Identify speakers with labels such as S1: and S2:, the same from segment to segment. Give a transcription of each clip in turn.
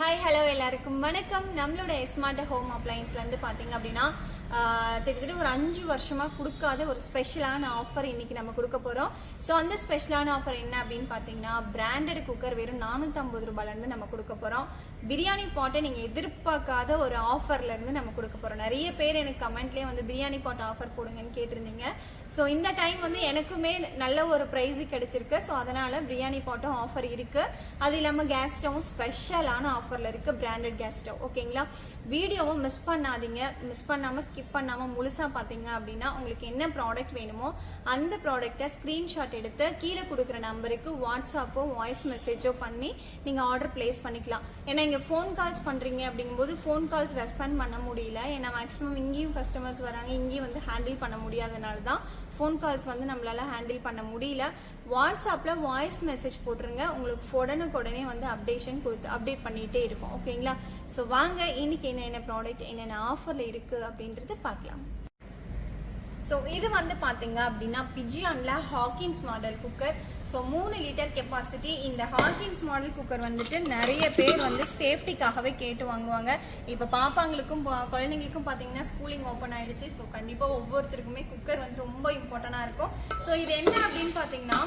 S1: Hi hello எல்லாருக்கும் வணக்கம். நம்மளோட ஸ்மார்ட் ஹோம் அப்ளையன்ஸ்லேருந்து பார்த்தீங்க அப்படின்னா கிட்டத்தட்ட ஒரு 5 வருஷமாக கொடுக்காத ஒரு ஸ்பெஷலான ஆஃபர் இன்னைக்கு நம்ம கொடுக்க போகிறோம். ஸோ அந்த ஸ்பெஷலான ஆஃபர் என்ன அப்படின்னு பார்த்தீங்கன்னா, பிராண்டட் குக்கர் வெறும் 450 ரூபாயிலேருந்து நம்ம கொடுக்க போகிறோம். பிரியாணி பாட்டை நீங்கள் எதிர்பார்க்காத ஒரு ஆஃபர்லேருந்து நம்ம கொடுக்க போகிறோம். நிறைய பேர் எனக்கு கமெண்ட்லேயே வந்து பிரியாணி பாட் ஆஃபர் போடுங்கன்னு கேட்டிருந்தீங்க. ஸோ இந்த டைம் வந்து எனக்குமே நல்ல ஒரு ப்ரைஸு கிடைச்சிருக்கு. ஸோ அதனால் பிரியாணி பாட்டும் ஆஃபர் இருக்குது. அது இல்லாமல் கேஸ் ஸ்டவும் ஸ்பெஷலான ஆஃபரில் இருக்குது, பிராண்டட் கேஸ் ஸ்டவ். ஓகேங்களா, வீடியோவை மிஸ் பண்ணாதீங்க. மிஸ் பண்ணாமல் ஸ்கிப் பண்ணாமல் முழுசாக பார்த்தீங்க அப்படின்னா உங்களுக்கு என்ன ப்ராடக்ட் வேணுமோ அந்த ப்ராடக்டை ஸ்க்ரீன்ஷாட் எடுத்து கீழே கொடுக்குற நம்பருக்கு வாட்ஸ்அப்போ வாய்ஸ் மெசேஜோ பண்ணி நீங்கள் ஆர்டர் பிளேஸ் பண்ணிக்கலாம். ஏன்னா இங்கே ஃபோன் கால்ஸ் பண்ணுறீங்க அப்படிங்கும்போது ஃபோன் கால்ஸ் ரெஸ்பாண்ட் பண்ண முடியல. ஏன்னா மேக்ஸிமம் இங்கேயும் கஸ்டமர்ஸ் வராங்க, இங்கேயும் வந்து ஹேண்டில் பண்ண முடியாதனால தான் ஃபோன் கால்ஸ் வந்து நம்மளால ஹேண்டில் பண்ண முடியல. வாட்ஸ்அப்பில் வாய்ஸ் மெசேஜ் போட்டுருங்க, உங்களுக்கு உடனுக்குடனே வந்து அப்டேட் பண்ணிகிட்டே இருக்கும். ஓகேங்களா, ஸோ வாங்க இன்னைக்கு என்னென்ன ப்ராடக்ட் என்னென்ன ஆஃபரில் இருக்குது அப்படின்றது பார்க்கலாம். ஸோ இது வந்து பார்த்தீங்க அப்படின்னா பிஜியானில் Hawkins model cooker. So 3 litre capacity. இந்த ஹாக்கின்ஸ் மாடல் குக்கர் வந்துட்டு நிறைய பேர் வந்து சேஃப்டிக்காகவே கேட்டு வாங்குவாங்க. இப்போ பாப்பாங்களுக்கும் குழந்தைங்களுக்கும் பார்த்தீங்கன்னா ஸ்கூலிங் ஓப்பன் ஆகிடுச்சு. ஸோ கண்டிப்பாக ஒவ்வொருத்தருக்குமே குக்கர் வந்து ரொம்ப இம்பார்ட்டண்டாக இருக்கும். ஸோ இது என்ன அப்படின்னு பார்த்தீங்கன்னா,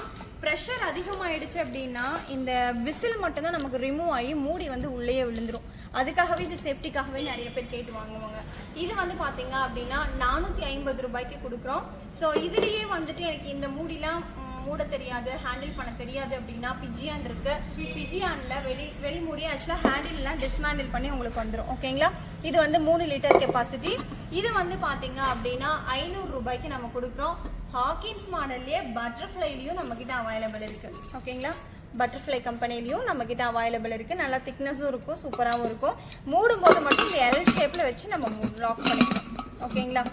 S1: ப்ரெஷர் அதிகமாகிடுச்சு அப்படின்னா இந்த விசில் மட்டும்தான் நமக்கு ரிமூவ் ஆகி மூடி வந்து உள்ளேயே விழுந்துடும். அதுக்காகவே இது சேஃப்டிக்காகவே நிறைய பேர் கேட்டு வாங்குவாங்க. இது வந்து பார்த்தீங்க அப்படின்னா 450 ரூபாய்க்கு கொடுக்குறோம். ஸோ இதுலேயே வந்துட்டு எனக்கு இந்த மூடிலாம் மூட தெரியாது, ஹேண்டில் பண்ண தெரியாது அப்படின்னா பிஜியான் இருக்கு. பிஜியானில் வெளி மூடி ஆக்சுவலாக ஹேண்டில்லாம் டிஸ்மேண்டில் பண்ணி உங்களுக்கு வந்துடும். ஓகேங்களா, இது வந்து 3 லிட்டர் கெப்பாசிட்டி. இது வந்து பார்த்தீங்க அப்படின்னா 500 ரூபாய்க்கு நம்ம கொடுக்குறோம். ஹாக்கின்ஸ் மாடல்லையே பட்டர்ஃப்ளைலையும் நம்மக்கிட்ட அவைலபிள் இருக்குது. ஓகேங்களா, பட்டர்ஃப்ளை கம்பெனிலையும் நம்மக்கிட்ட அவைலபிள் இருக்குது. நல்லா திக்னஸும் இருக்கும், சூப்பராகவும் இருக்கும். மூடும்போது மட்டும் இந்த எல் ஷேப்பில் வச்சு நம்ம லாக் பண்ணிக்கலாம். ஓகேங்களா,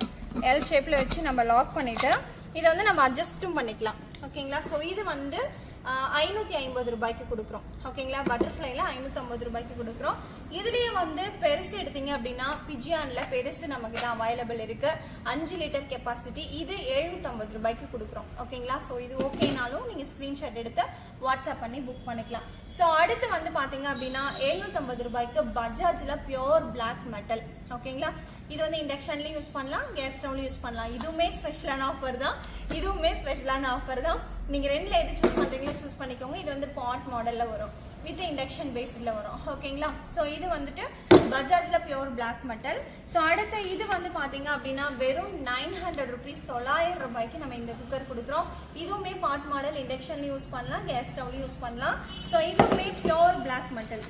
S1: எல் ஷேப்பில் வச்சு நம்ம லாக் பண்ணிவிட்டு இதை வந்து நம்ம அட்ஜஸ்ட்டும் பண்ணிக்கலாம். ஓகேங்களா, ஸோ இது வந்து 550 ரூபாய்க்கு கொடுக்குறோம். ஓகேங்களா, பட்டர்ஃப்ளைல 550 ரூபாய்க்கு கொடுக்குறோம். இதுலேயே வந்து பெருசு எடுத்தீங்க அப்படின்னா பிஜியானில் பெருசு நம்மக்கிட்ட அவைலபிள் இருக்குது. 5 லிட்டர் கெப்பாசிட்டி. இது 750 ரூபாய்க்கு கொடுக்குறோம். ஓகேங்களா, ஸோ இது ஓகேனாலும் நீங்கள் ஸ்க்ரீன்ஷாட் எடுத்து வாட்ஸ்அப் பண்ணி புக் பண்ணிக்கலாம். ஸோ அடுத்து வந்து பார்த்தீங்க அப்படின்னா 750 ரூபாய்க்கு பஜாஜில் பியோர் பிளாக் மெட்டல். ஓகேங்களா, இது வந்து இண்டக்ஷன்லையும் யூஸ் பண்ணலாம், கேஸ் ஸ்டவ்லையும் யூஸ் பண்ணலாம். இதுவுமே ஸ்பெஷலான ஆஃபர் தான். நீங்கள் ரெண்டில் எது சூஸ் பண்ணுறீங்களோ சூஸ் பண்ணிக்கோங்க. இது வந்து பாட் மாடலில் வரும், வித் இண்டக்ஷன் பேஸில் வரும். ஓகேங்களா, ஸோ இது வந்துட்டு பஜாஜில் பியோர் பிளாக் மெட்டல். ஸோ அடுத்து இது வந்து பார்த்தீங்க அப்படின்னா வெறும் 900 ருபீஸ், 900 ரூபாய்க்கு நம்ம இந்த குக்கர் கொடுக்குறோம். இதுவுமே பாட் மாடல், இண்டக்ஷன்லையும் யூஸ் பண்ணலாம், கேஸ் ஸ்டவ்லையும் யூஸ் பண்ணலாம். ஸோ இதுவுமே பியோர் பிளாக் மெட்டல்.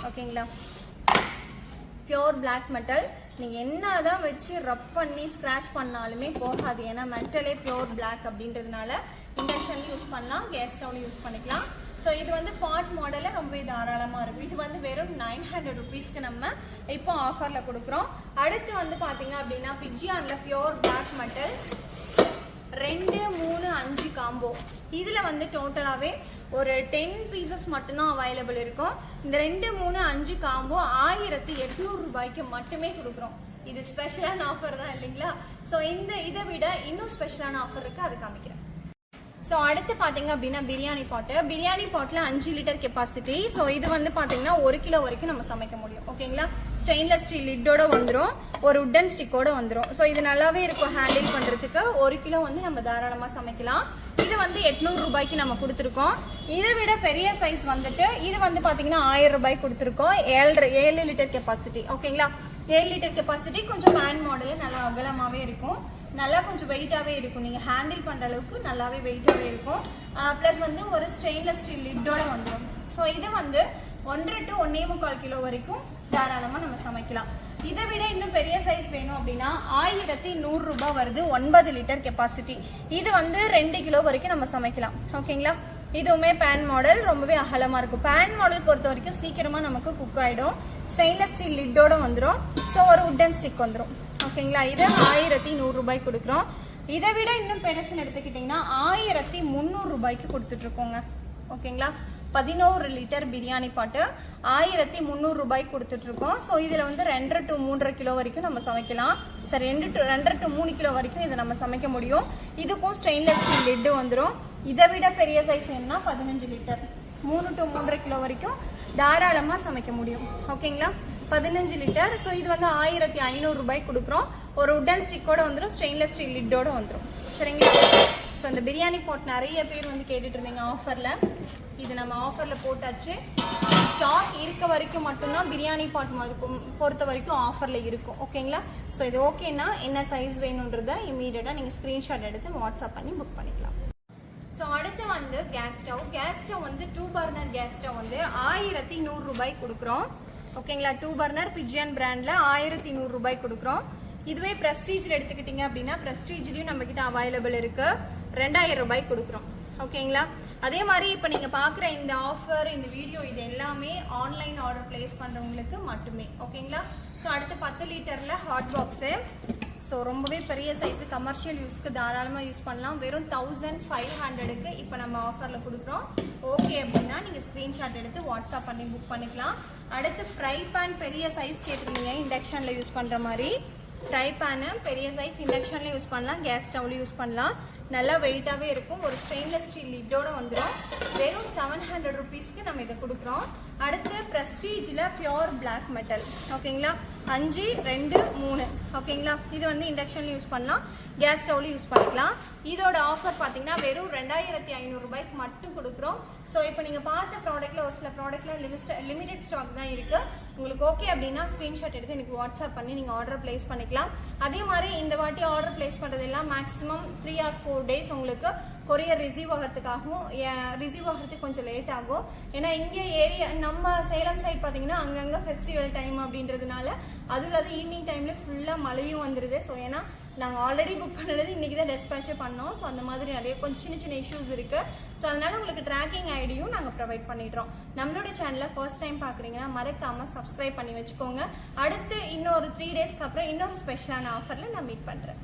S1: ஓகேங்களா, பியோர் பிளாக் மெட்டல். நீங்கள் என்ன தான் வச்சு ரப் பண்ணி ஸ்க்ராச் பண்ணாலுமே போகாது. ஏன்னா மெட்டலே பியோர் பிளாக் அப்படின்றதுனால இண்டக்ஷன்லையும் யூஸ் பண்ணலாம், கேஸ் ஸ்டவ்லையும் யூஸ் பண்ணிக்கலாம். ஸோ இது வந்து பாட் மாடலில் ரொம்பவே தாராளமாக இருக்கும். இது வந்து வெறும் 900 ருபீஸ்க்கு நம்ம இப்போ ஆஃபரில் கொடுக்குறோம். அடுத்து வந்து பார்த்தீங்க அப்படின்னா பிஜியானில் பியோர் பிளாக் மெட்டல் 2, 3, 5 காம்போ. இதில் வந்து டோட்டலாகவே ஒரு 10 பீசஸ் மட்டும்தான் அவைலபிள் இருக்கும். இந்த 2, 3, 5 காம்போ 1800 ரூபாய்க்கு மட்டுமே கொடுக்குறோம். இது ஸ்பெஷலான ஆஃபர் தான் இல்லைங்களா? ஸோ இதை விட இன்னும் ஸ்பெஷலான ஆஃபர் இருக்குது, அது காமிக்கிறேன். ஸோ அடுத்து பார்த்தீங்க அப்படின்னா பிரியாணி பாட்டில் 5 லிட்டர் கெப்பாசிட்டி. ஸோ இது வந்து பார்த்தீங்கன்னா 1 கிலோ வரைக்கும் நம்ம சமைக்க முடியும். ஓகேங்களா, ஸ்டெயின்லெஸ் ஸ்டீல் லிட்டோட வந்துடும், ஒரு உட்டன் ஸ்டிக்கோட வந்துடும். ஸோ இது நல்லாவே இருக்கும் ஹேண்டில் பண்ணுறதுக்கு. 1 கிலோ வந்து நம்ம தாராளமாக சமைக்கலாம். இது வந்து 800 ரூபாய்க்கு நம்ம கொடுத்துருக்கோம். இதை விட பெரிய சைஸ் வந்துட்டு இது வந்து பார்த்தீங்கன்னா 1000 ரூபாய்க்கு கொடுத்துருக்கோம். 7 லிட்டர் கெப்பாசிட்டி. ஓகேங்களா, 7 லிட்டர் கெப்பாசிட்டி. கொஞ்சம் பேன் மாடல், நல்லா அகலமாகவே இருக்கும், நல்லா கொஞ்சம் வெயிட்டாகவே இருக்கும். நீங்கள் ஹேண்டில் பண்ணுற அளவுக்கு நல்லாவே வெயிட்டாகவே இருக்கும். ப்ளஸ் வந்து ஒரு ஸ்டெயின்லெஸ் ஸ்டீல் லிட்டோட வந்துடும். ஸோ இது வந்து 1.5 to 1.25 கிலோ வரைக்கும் தாராளமாக நம்ம சமைக்கலாம். இதை விட இன்னும் பெரிய சைஸ் வேணும் அப்படின்னா 1100 ரூபாய் வருது, 9 லிட்டர் கெப்பாசிட்டி. இது வந்து 2 கிலோ வரைக்கும் நம்ம சமைக்கலாம். ஓகேங்களா, இதுவுமே பேன் மாடல், ரொம்பவே அகலமாக இருக்கும். பேன் மாடல் பொறுத்த வரைக்கும் சீக்கிரமாக நமக்கு குக் ஆகிடும். ஸ்டெயின்லெஸ் ஸ்டீல் லிட்டோட வந்துடும். ஸோ ஒரு உட்டன் ஸ்டிக் வந்துடும். ஓகேங்களா, இது 1100 ரூபாய்க்கு கொடுக்குறோம். இதை விட இன்னும் பெருசுன்னு எடுத்துக்கிட்டிங்கன்னா 1300 ரூபாய்க்கு கொடுத்துட்ருக்கோங்க. ஓகேங்களா, 11 லிட்டர் பிரியாணி பாட்டு 1300 ரூபாய்க்கு கொடுத்துட்ருக்கோம். ஸோ இதில் வந்து 2 to 3.5 கிலோ வரைக்கும் நம்ம சமைக்கலாம். சரி, 2 to 3 கிலோ வரைக்கும் இதை நம்ம சமைக்க முடியும். இதுக்கும் ஸ்டெயின்லெஸ் ஸ்டீல் லிட்டு வந்துடும். இதை விட பெரிய சைஸ் வேணும்னா 15 லிட்டர் 3 to 3.5 கிலோ வரைக்கும் தாராளமாக சமைக்க முடியும். ஓகேங்களா, 15 லிட்டர். ஸோ இது வந்து 1500 ரூபாய் கொடுக்குறோம். ஒரு உட்டன் ஸ்டிக்கோட வந்துடும், ஸ்டெயின்லெஸ் ஸ்டீல் லிட்டோட வந்துடும். சரிங்களா. ஸோ அந்த பிரியாணி பாட் நிறைய பேர் வந்து கேட்டுட்டு இருந்தீங்க ஆஃபரில். இது நம்ம ஆஃபரில் போட்டாச்சு. ஸ்டாக் இருக்க வரைக்கும் மட்டும்தான் பிரியாணி பாட் பொறுத்த வரைக்கும் ஆஃபரில் இருக்கும். ஓகேங்களா. ஸோ இது ஓகேன்னா என்ன சைஸ் வேணுன்றதை இமீடியட்டாக நீங்கள் ஸ்க்ரீன்ஷாட் எடுத்து வாட்ஸ்அப் பண்ணி புக் பண்ணிக்கலாம். ஸோ அடுத்து வந்து கேஸ் ஸ்டவ் வந்து 2 பர்னர் கேஸ் ஸ்டவ் வந்து 1100 ரூபாய் கொடுக்குறோம். ஓகேங்களா. 2 பர்னர் பிஜியன் பிராண்டில் 1100 ரூபாய் கொடுக்குறோம். இதுவே ப்ரெஸ்டீஜில் எடுத்துக்கிட்டிங்க அப்படின்னா ப்ரெஸ்டீஜ்லேயும் நம்மக்கிட்ட அவைலபிள் இருக்குது. 2000 ரூபாய் கொடுக்குறோம். ஓகேங்களா. அதே மாதிரி இப்போ நீங்கள் பார்க்குற இந்த ஆஃபர், இந்த வீடியோ, இது எல்லாமே ஆன்லைன் ஆர்டர் பிளேஸ் பண்ணுறவங்களுக்கு மட்டுமே. ஓகேங்களா. ஸோ அடுத்து 10 லிட்டரில் ஹாட் பாக்ஸு. ஸோ ரொம்பவே பெரிய சைஸு, கமர்ஷியல் யூஸ்க்கு தாராளமாக யூஸ் பண்ணலாம். வெறும் 1500க்கு இப்போ நம்ம ஆஃபரில் கொடுக்குறோம். ஓகே அப்படின்னா நீங்கள் ஸ்க்ரீன்ஷாட் எடுத்து வாட்ஸ்அப் பண்ணி புக் பண்ணிக்கலாம். அடுத்து ஃப்ரை பேன் பெரிய சைஸ் கேட்டிருந்தீங்க, இண்டக்ஷனில் யூஸ் பண்ணுற மாதிரி. ஃப்ரை பேனு பெரிய சைஸ் இண்டக்ஷன்லேயும் யூஸ் பண்ணலாம், கேஸ் ஸ்டவ்லையும் யூஸ் பண்ணலாம். நல்லா வெயிட்டாகவே இருக்கும். ஒரு ஸ்டெயின்லெஸ் ஸ்டீல் லிட்டோட வந்துடும். வெறும் 700 ருபீஸ்க்கு நம்ம இதை கொடுக்குறோம். அடுத்து ப்ரெஸ்டீஜில் பியோர் பிளாக் மெட்டல். ஓகேங்களா. 5, 2, 3. ஓகேங்களா. இது வந்து இண்டக்ஷன்லையும் யூஸ் பண்ணலாம், கேஸ் ஸ்டவ்லையும் யூஸ் பண்ணிக்கலாம். இதோட ஆஃபர் பார்த்தீங்கன்னா வெறும் 2500 ரூபாய்க்கு மட்டும் கொடுக்குறோம். ஸோ இப்போ நீங்கள் பார்த்த ப்ராடக்ட்டில் ஒரு சில ப்ராடக்ட்டில் லிமிடெட் ஸ்டாக் தான் இருக்குது. உங்களுக்கு ஓகே அப்படின்னா ஸ்க்ரீன்ஷாட் எடுத்து எனக்கு வாட்ஸ்அப் பண்ணி நீங்கள் ஆர்டர் பிளேஸ் பண்ணிக்கலாம். அதே மாதிரி இந்த வாட்டி ஆர்டர் பிளேஸ் பண்ணுறதெல்லாம் மேக்ஸிமம் 3 or 4 டேஸ் உங்களுக்கு கொரியர் ரிசீவ் ஆகிறதுக்காகவும், ரிசீவ் ஆகிறதுக்கு கொஞ்சம் லேட் ஆகும். ஏன்னா இங்கே ஏரியா நம்ம சேலம் சைட் பார்த்தீங்கன்னா அங்கங்கே ஃபெஸ்டிவல் டைம் அப்படின்றதுனால, அது இல்லாத ஈவினிங் டைமில் ஃபுல்லாக மழையும் வந்துடுது. ஸோ ஏன்னா நாங்கள் ஆல்ரெடி புக் பண்ணுறது இன்றைக்கி தான் டெஸ்பேச்சே பண்ணோம். ஸோ அந்த மாதிரி நிறைய கொஞ்சம் சின்ன சின்ன இஷ்யூஸ் இருக்குது. ஸோ அதனால் உங்களுக்கு ட்ராக்கிங் ஐடியும் நாங்கள் ப்ரொவைட் பண்ணிடுறோம். நம்மளோட சேனலை ஃபர்ஸ்ட் டைம் பார்க்குறீங்கன்னா மறக்காமல் சப்ஸ்கிரைப் பண்ணி வச்சுக்கோங்க. அடுத்து இன்னொரு 3 டேஸ்க்கு அப்புறம் இன்னொரு ஸ்பெஷலான ஆஃபரில் நான் மீட் பண்ணுறேன்.